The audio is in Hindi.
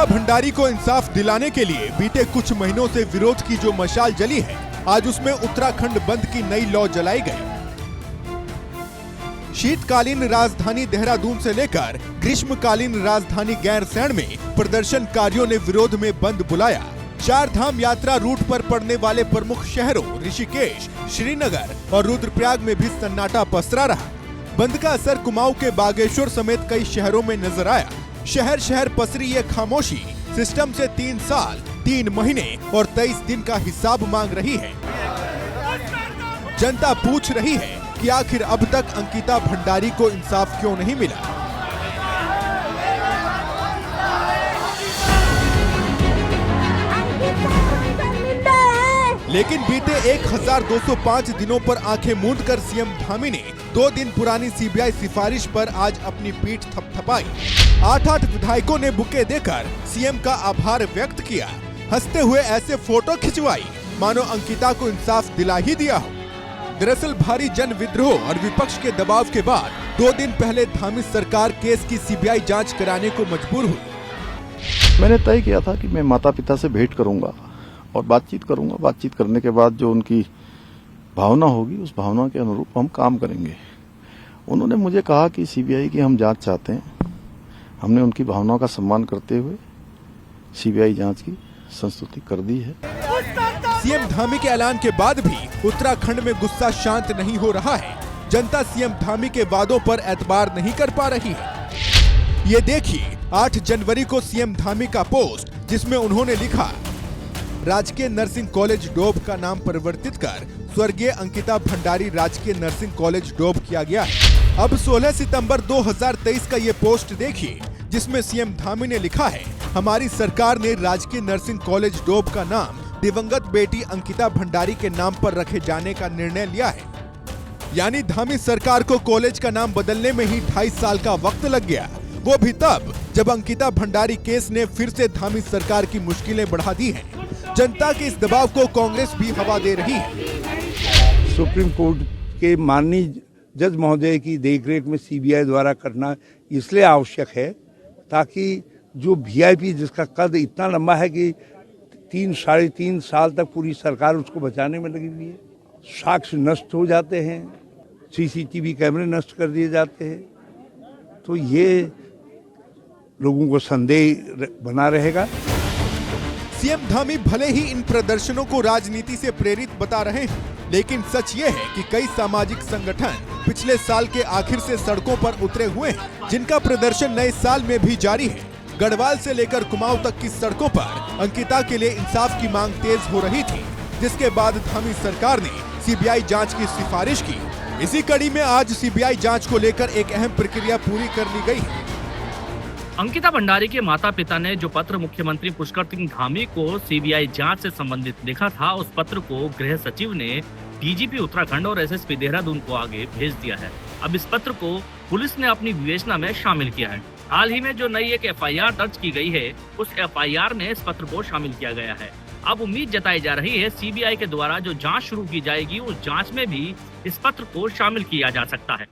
अंकिता भंडारी को इंसाफ दिलाने के लिए बीते कुछ महीनों से विरोध की जो मशाल जली है, आज उसमें उत्तराखंड बंद की नई लौ जलाई गई। शीतकालीन राजधानी देहरादून से लेकर ग्रीष्मकालीन राजधानी गैरसैंण में प्रदर्शनकारियों ने विरोध में बंद बुलाया। चार धाम यात्रा रूट पर पड़ने वाले प्रमुख शहरों ऋषिकेश, श्रीनगर और रुद्रप्रयाग में भी सन्नाटा पसरा रहा। बंद का असर कुमाऊं के बागेश्वर समेत कई शहरों में नजर आया। शहर शहर पसरी ये खामोशी सिस्टम से 3 साल, 3 महीने और 23 दिन का हिसाब मांग रही है। जनता पूछ रही है कि आखिर अब तक अंकिता भंडारी को इंसाफ क्यों नहीं मिला। लेकिन बीते 1205 दिनों पर आंखें मूंद कर सीएम धामी ने 2 दिन पुरानी सीबीआई सिफारिश पर आज अपनी पीठ थपथपाई। 8 विधायकों ने बुके देकर सीएम का आभार व्यक्त किया। हंसते हुए ऐसे फोटो खिंचवाई मानो अंकिता को इंसाफ दिला ही दिया हो। दरअसल भारी जन विद्रोह और विपक्ष के दबाव के बाद 2 दिन पहले धामी सरकार केस की सीबीआई जांच कराने को मजबूर हुई। मैंने तय किया था कि मैं माता पिता से भेंट करूंगा और बातचीत करूंगा। बातचीत करने के बाद जो उनकी भावना होगी उस भावना के अनुरूप हम काम करेंगे। उन्होंने मुझे कहा कि सीबीआई की हम जांच चाहते हैं। हमने उनकी भावनाओं का सम्मान करते हुए सीबीआई जांच की संस्तुति कर दी है। सीएम धामी के ऐलान के बाद भी उत्तराखंड में गुस्सा शांत नहीं हो रहा है। जनता सीएम धामी के वादों पर एतबार नहीं कर पा रही है। ये देखिए 8 जनवरी को सीएम धामी का पोस्ट, जिसमें उन्होंने लिखा, राजकीय नर्सिंग कॉलेज डोभ का नाम परिवर्तित कर स्वर्गीय अंकिता भंडारी राजकीय नर्सिंग कॉलेज डोभ किया गया है। अब 16 सितंबर 2023 का ये पोस्ट देखिए, जिसमें सीएम धामी ने लिखा है, हमारी सरकार ने राजकीय नर्सिंग कॉलेज डोभ का नाम दिवंगत बेटी अंकिता भंडारी के नाम पर रखे जाने का निर्णय लिया है। यानी धामी सरकार को कॉलेज का नाम बदलने में ही 2.5 साल का वक्त लग गया, वो भी तब जब अंकिता भंडारी केस ने फिर से धामी सरकार की मुश्किलें बढ़ा दी हैं। जनता के इस दबाव को कांग्रेस भी हवा दे रही है। सुप्रीम कोर्ट के माननीय जज महोदय की देखरेख में सीबीआई द्वारा करना इसलिए आवश्यक है ताकि जो वीआईपी जिसका कद इतना लंबा है कि 3-3.5 साल तक पूरी सरकार उसको बचाने में लगी हुई है, साक्ष्य नष्ट हो जाते हैं, सीसीटीवी कैमरे नष्ट कर दिए जाते हैं, तो ये लोगों को संदेह बना रहेगा। सीएम धामी भले ही इन प्रदर्शनों को राजनीति से प्रेरित बता रहे हैं, लेकिन सच ये है कि कई सामाजिक संगठन पिछले साल के आखिर से सड़कों पर उतरे हुए हैं, जिनका प्रदर्शन नए साल में भी जारी है। गढ़वाल से लेकर कुमाऊं तक की सड़कों पर अंकिता के लिए इंसाफ की मांग तेज हो रही थी, जिसके बाद धामी सरकार ने सीबीआई जांच की सिफारिश की। इसी कड़ी में आज सीबीआई जांच को लेकर एक अहम प्रक्रिया पूरी कर ली गई है। अंकिता भंडारी के माता पिता ने जो पत्र मुख्यमंत्री पुष्कर सिंह धामी को सीबीआई जांच से संबंधित लिखा था, उस पत्र को गृह सचिव ने डीजीपी उत्तराखंड और एसएसपी देहरादून को आगे भेज दिया है। अब इस पत्र को पुलिस ने अपनी विवेचना में शामिल किया है। हाल ही में जो नई एक एफआईआर दर्ज की गई है, उस एफआईआर में इस पत्र को शामिल किया गया है। अब उम्मीद जताई जा रही है सीबीआई के द्वारा जो जांच शुरू की जाएगी, उस जांच में भी इस पत्र को शामिल किया जा सकता है।